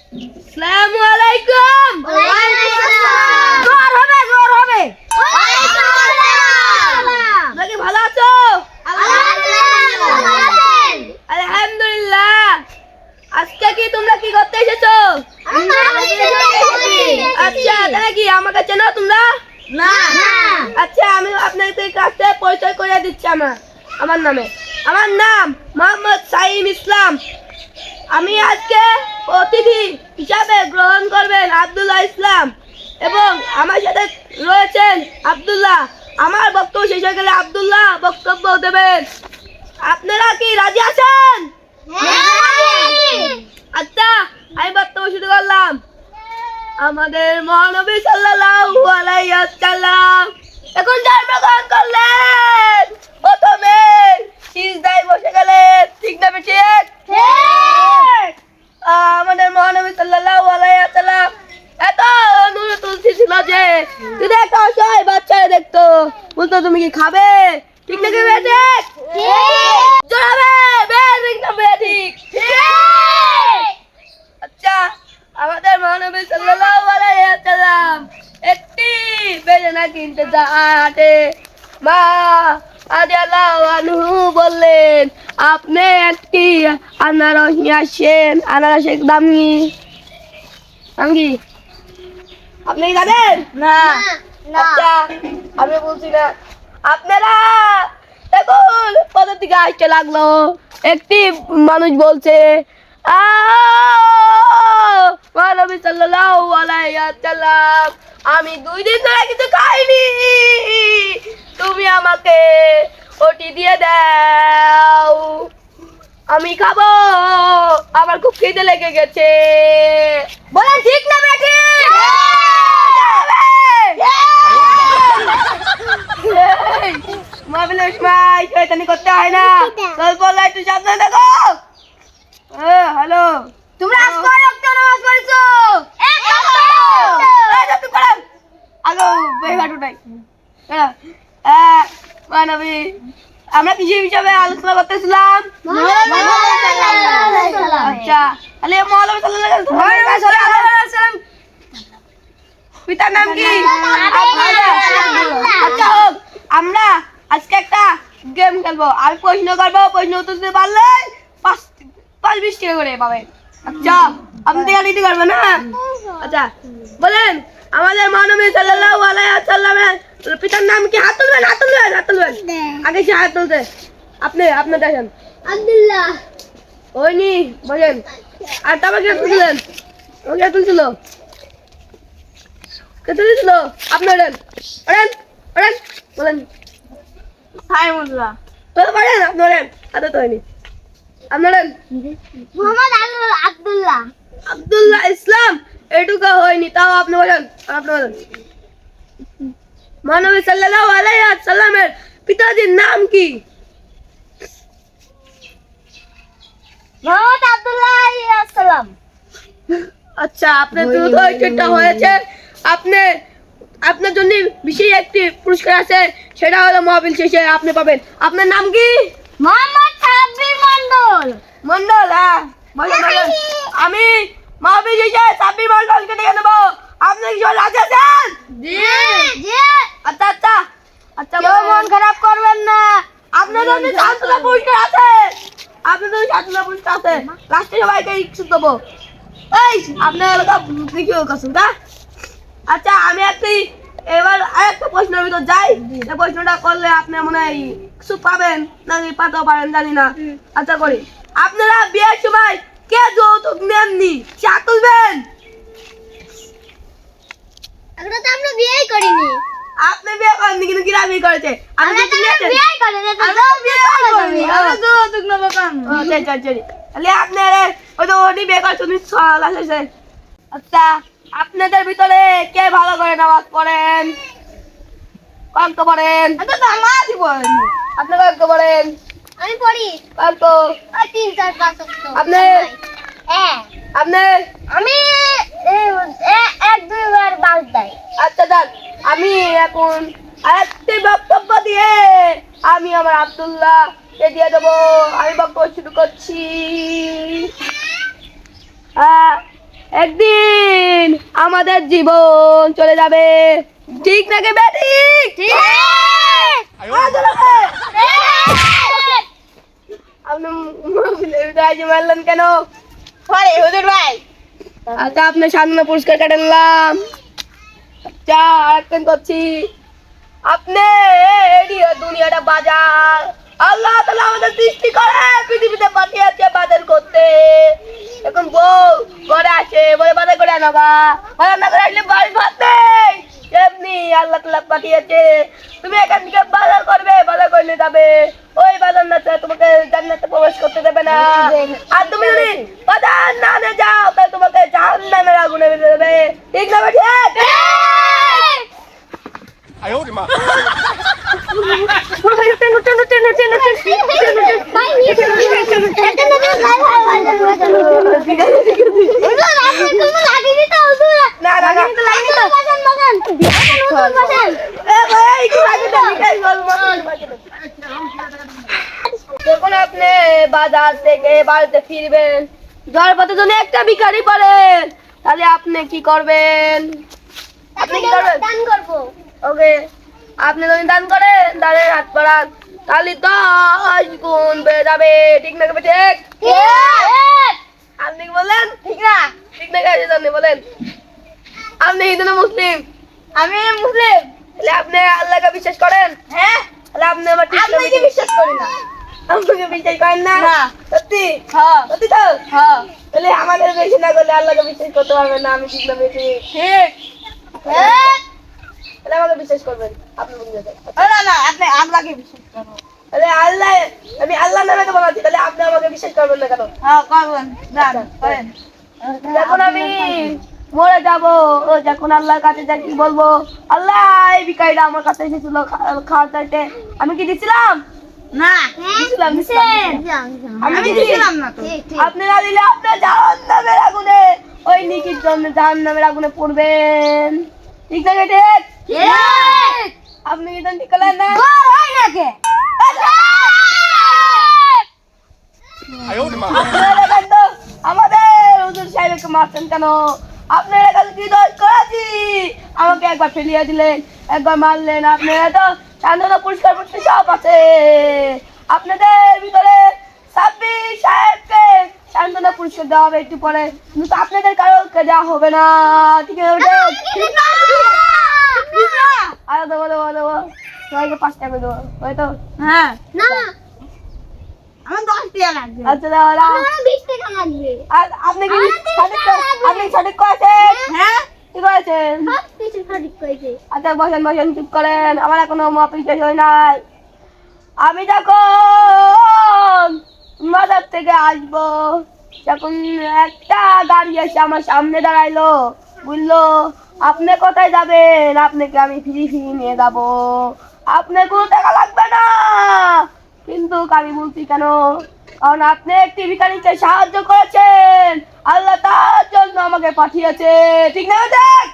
আসসালামু আলাইকুম। জোর হবে জোর হবে। তোমরা কি ভালো আছো? আলহামদুলিল্লাহ। আজকে কি তোমরা কি করতে এসেছো? আচ্ছা, তাহলে কি আমাকে চেনো তোমরা? না। আচ্ছা, আমি আপনাদের কাছে পরিচয় করে দিচ্ছি আমার নাম মোহাম্মদ সাইম ইসলাম। আমি আজকে অতিথি হিসাবে গ্রহণ করবেন আব্দুল্লাহ ইসলাম এবং আমার সাথে রয়েছেন আব্দুল্লাহ। আমার বক্তব্য শেষ হয়ে গেলে আব্দুল্লাহ বক্তব্য দেবেন। আপনারা কি রাজি আছেন? আচ্ছা, আমি বক্তব্য শুরু করলাম। আমাদের মহানবী সাল্লাল্লাহু আলাইহি ওয়াসাল্লাম এখন জন্মগ্রহণ করলেন, প্রথমে সিজদায় বসে গেলেন। ঠিক না ঠিক? আমাদের মহানবী সাল্লাল্লাহু আলাইহি ওয়াসাল্লাম এত নূরে তুলসী ছিল যে যদি একটা অসহায় বাচ্চা দেখতো বলতো তুমি কি খাবে? ঠিক না কি বেঠিক? জোরাবে বেঠিক না বেঠিক? আচ্ছা, আমাদের মহানবী সাল্লাল্লাহু আলাইহি ওয়াসাল্লাম একটি বেদানা কিনতে যাতে মা রাদিয়াল্লাহু আনহু বললেন, আপনি একটি আনারস নিয়ে আসেন। আনারসের দাম কি আপনি জানেন? না। আচ্ছা, আমি বলছি না। আপনারা দেখুন কোথা থেকে আসতে লাগলো। একটি মানুষ বলছে, মহানবী সাল্লাল্লাহু আলাইহি ওয়াসাল্লাম আমি 2 দিন ধরে কিছু খাইনি, তুমি আমাকে ওটি দিয়ে দাও, আমি খাবো, আমার খুব খিদে লেগে গেছে। বলেন ঠিক না বেটি? মোবাইলের সময় শয়তানি করতে হয় না। স্বল্প একটু সাবধানে দেখো। হ্যালো, তোমরা আজ কয় ওয়াক্ত নামাজ পড়ছো? এক ওয়াক্ত। আগো বেহাটু নাই। মানবী, আমরা কিছু হিসাবে আলোচনা করতেছিলাম। আচ্ছা, তাহলে মৌলভী সাল্লাল্লাহু আলাইহি ওয়াসাল্লাম পিতার নাম কি? আচ্ছা হোক, আমরা আজকে একটা গেম খেলবো। আর প্রশ্ন করবো, প্রশ্ন উত্তর দিতে পারলে 5-20 টাকা করে পাবেন। আচ্ছা, আপনি দিতে পারবেন না? আচ্ছা বলেন, আমাদের মহানবী সাল্লাল্লাহু আলাইহি ওয়াসাল্লামের পিতার নাম কি? হাত তুলবেন। আগে সে হাত তুলতে। আপনি দেখেন। আব্দুল্লাহ। ওইনি বলেন। আর তারপর কে তুললেন? ও কে তুলছিল? কে তুলছিল? আপনি ওরেন বলেন। সাইমুল্লাহ। তো বলেন আপনি ওরেন। আদা তো হয়নি। আপনি ওরেন। মোহাম্মদ আব্দুল্লাহ। আব্দুল্লাহ ইসলাম এটুকু হয়নি, তাও আপনি বলেন। মহানবী সাল্লাল্লাহু আলাইহি ওয়াসাল্লামের পিতাজির নাম কি? মোহাম্মদ আব্দুল্লাহ সাল্লাম। আচ্ছা, আপনার দ্রুত এটা হয়েছে। আপনার জন্য বিশেষ একটি পুরস্কার আছে, সেটা হলো মাহফিল শেষে আপনি পাবেন। আপনার নাম কি? মোহাম্মদ সাব্বির মন্ডল। বলেন। আমি মাহফিল শেষে সাব্বির মন্ডলকে ডেকে নেবো। আপনি কি সবাই রাজি আছেন? জি। আচ্ছা, মন খারাপ করবেন না। আপনার জন্য ছাত্ররা পুরস্কার আছে। লাস্টে সবাইকে ইচ্ছুক দেবো। এই আপনার এলাকা ভিডিও করছেন তা? আচ্ছা, আমি এবার আরেকটা প্রশ্নের ভিতর যাই। এই প্রশ্নটা করলে আপনি মনে হয় কিছু পাবেন নাকি পাতেও পারেন জানি না। আচ্ছা করি, আপনারা বিয়ের সময় কে যৌতুক নেননি? চা তুলবেন। আমরা তো বিয়েই করিনি। আপনি বিয়ে করেননি কিন্তু কিরা বিয়ে করেছে? আপনি আমরা তো যৌতুক নিয়েছেন? বিয়েই করিনি। আমরা বিয়ে করিনি। আমরা যৌতুক নেব কেন? চলি। তাহলে আপনারা ওই তো ওটি বিয়ে করছেন। আচ্ছা, আপনাদের ভিতরে কে ভালো করে নামাজ পড়েন? কত পড়েন? নামাজই পড়িনি। আপনি কত পড়েন? আমি পড়ি কত? 3, 4, 5 ওয়াক্ত। আপনি? আপনি? আমি 1-2 বার বাস দেয়। আচ্ছা যাক, আমি এখন আরেকটি বক্তব্য দিয়ে আমি আমার আব্দুল্লাহ দিয়ে দেবো। আমি বক্তব্য শুরু করছি। একদিন আমাদের জীবন চলে যাবে, ঠিক নাকি বেঠিক? আপনি মুখে মারলেন কেন? সরি হুজুর ভাই। আচ্ছা, আপনি সামনে পুরস্কার কেটে নিলাম। আচ্ছা, আরেকদিন করছি। আপনি এই দুনিয়াটা বাজার, আল্লাহ তাআলা আমাদের সৃষ্টি করে পৃথিবীতে পাঠিয়েছে বাজার করতে। এখন বউ ঘরে আসে, বলে বাজার করে আনো গা, বাজার না করে আসলে বাড়ি ভাত নেই। এমনি আল্লাহ তাআলা পাঠিয়েছে, তুমি এখান থেকে বাজার করবে, বাজার করে নিয়ে যাবে। ওই বাজার না ছাড়া তোমাকে জান্নাতে প্রবেশ করতে দেবে না। আর তুমি যদি বাজার না নিয়ে যাও, তাহলে তোমাকে জাহান্নামের আগুনে ফেলে দেবে। ঠিক না বেঠিক? 哎呦我的妈！ না না না, যখন আপনি বাজার থেকে বাড়িতে ফিরবেন, যাওয়ার পথে যদি একটা ভিখারি পড়েন, তাহলে আপনি কি করবেন? আপনি কি করবেন? ওকে, আপনি যদি দান করেন, দানের হাত বাড়ান, তাহলে 10 গুণ বেড়ে যাবে। ঠিক না ঠিক? আপনি কি বলেন? ঠিক না? ঠিক না কাজে জানি বলেন? আপনি হিন্দু না মুসলিম? আমি মুসলিম। তাহলে আপনি আল্লাহকে বিশ্বাস করেন? হ্যাঁ, তাহলে আপনি আমার ঠিক আপনাকে বিশ্বাস করি না। আমাকে বিশ্বাস করেন না? না। সত্যি? হ্যাঁ সত্যি তো? হ্যাঁ তাহলে আমাদের বেশি না করলে আল্লাহকে বিশ্বাস করতে পারবেন না। আমি ঠিক না বেশি? ঠিক। তাহলে আমাকে বিশ্বাস করবেন। আপনি বুঝতে না না, আপনি আল্লাহকে বিশ্বাস করো। তাহলে আল্লাহ, আমি আল্লাহ নামে তো বলাচ্ছি, তাহলে আপনি আমাকে বিশ্বাস করবেন না কেন? হ্যাঁ করবেন, যান করেন। যখন আমি মরে যাব, ও যখন আল্লাহর কাছে যা কি বলবো, আল্লাহ এই ভিখারিটা আমার কাছে এসেছিল খাওয়ার চাইতে, আমি কি দিছিলাম? না, দিছিলাম, আমি দিছিলাম না তো। আপনি না দিলে আপনি জাহান্নামের আগুনে, ওই নিকির জন্য জাহান্নামের আগুনে পড়বেন। ঠিক না ঠিক? ঠিক। আপনি কি ঠিক করলেন না? হয় না কে? 哎呦我的妈！ আপনারা দেখেন তো, আমাদের হুজুর সাহেবকে মারছেন কেন? আপনারা কাছে কি দোষ করেছি? আমাকে একবার ফেলিয়ে দিলেন, একবার মারলেন। আপনারা তো চান্দনা পুরস্কার পত্র সব আছে। আপনাদের ভিতরে সাব্বির সাহেবকে চান্দনা পুরস্কার দেওয়া হবে একটু পরে, কিন্তু আপনাদের কারোকে দেওয়া হবে না। ঠিক আছে? ঠিক না। ঠিক না। আরো দেবো দেবো দেবো, সবাইকে 5 টাকা করে দেবো, হয়তো? হ্যাঁ। না। আমার 10 টাকা লাগবে। আচ্ছা দাও দাও। আমার 20 টাকা লাগবে। আর আপনি কি আমার 30 সঠিক টাকা লাগবে। আপনি সঠিক করেছেন? হ্যাঁ। কি করেছেন? সব কিছু সঠিক করেছে। আচ্ছা বসেন বসেন, চুপ করেন, আমার এখনো মাপি শেষ হয় নাই। আমি যখন বাজার থেকে আসবো, যখন একটা গাড়ি এসে আমার সামনে দাঁড়াইলো, বললো আপনি কোথায় যাবেন? আপনাকে আমি ফ্রি ফ্রি নিয়ে যাবো, আপনার কোনো টাকা লাগবে না। কিন্তু আমি বলছি কেন? কারণ আপনি একটি ভিখারিকে সাহায্য করেছেন, আল্লাহ তার জন্য আমাকে পাঠিয়েছে। ঠিক না দেখ?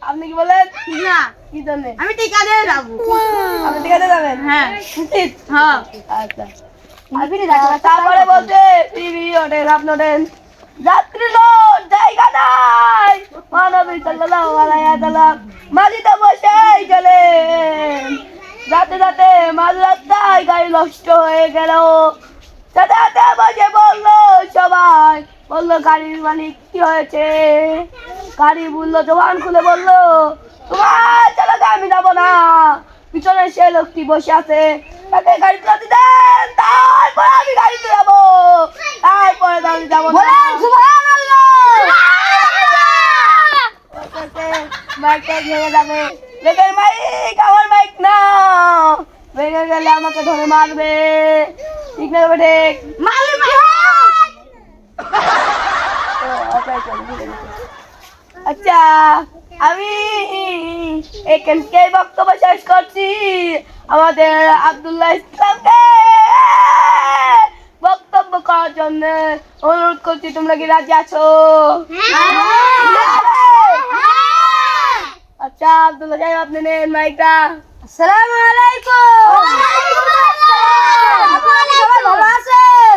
আপনি কি বলেন? ঠিক না। কি জন্য? আমি টিকা দিয়ে যাবো। আপনি ঠিক আছে যাবেন? হ্যাঁ। নিশ্চিত? হ্যাঁ। আচ্ছা। তারপরে বলছে টিভি ওঠেন, আপনি ওঠেন। যাত্রী লোক জায়গা নাই, মহানবী সাল্লাল্লাহু আলাইহি ওয়াসাল্লাম মাঝিতে বসেই গেলেন। যাতে যাতে মাঝ রাস্তায় গাড়ি নষ্ট হয়ে গেল। যাতে যাতে বসে বললো সবাই, বললো গাড়ির মালিক কি হয়েছে? গাড়ি বললো, জবান খুলে বললো তোমার চালাতে আমি যাবো না। পিছনে সে লোকটি বসে আছে, তাকে গাড়ি চালাতে দেন, তারপরে আমি গাড়িতে যাবো, তারপরে আমি যাবো না। মাইকটা ভেঙে যাবে। লোকের মাইক আমার মাইক না, ভেঙে গেলে আমাকে ধরে মারবে। ঠিক না ঠিক? আচ্ছা, আমি এখানকে বক্তব্য শেষ করছি। আমাদের আব্দুল্লাহ ইসলামকে বক্তব্য করার জন্য অনুরোধ করছি। তোমরা কি রাজি আছো? আচ্ছা আব্দুল্লাহ সাহেব, আপনি নেন মাইকটা। আসসালামু আলাইকুম। আপনারা সবাই ভালো আছেন?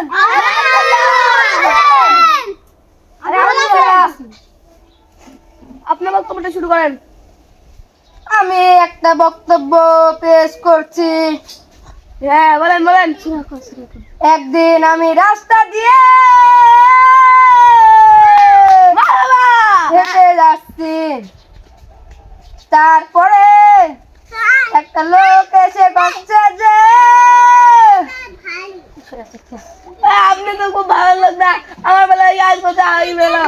আরে বক্তব্যটা শুরু করেন। আমি একটা বক্তব্য পেশ করছি। হ্যাঁ বলেন বলেন। একদিন আমি রাস্তা দিয়ে হেঁটে যাচ্ছি, তারপরে একটা লোক এসে বলছে যে আপনি তো খুব ভালো লোক না, আমার বেলা ইয়াদ করতে আমি বেলা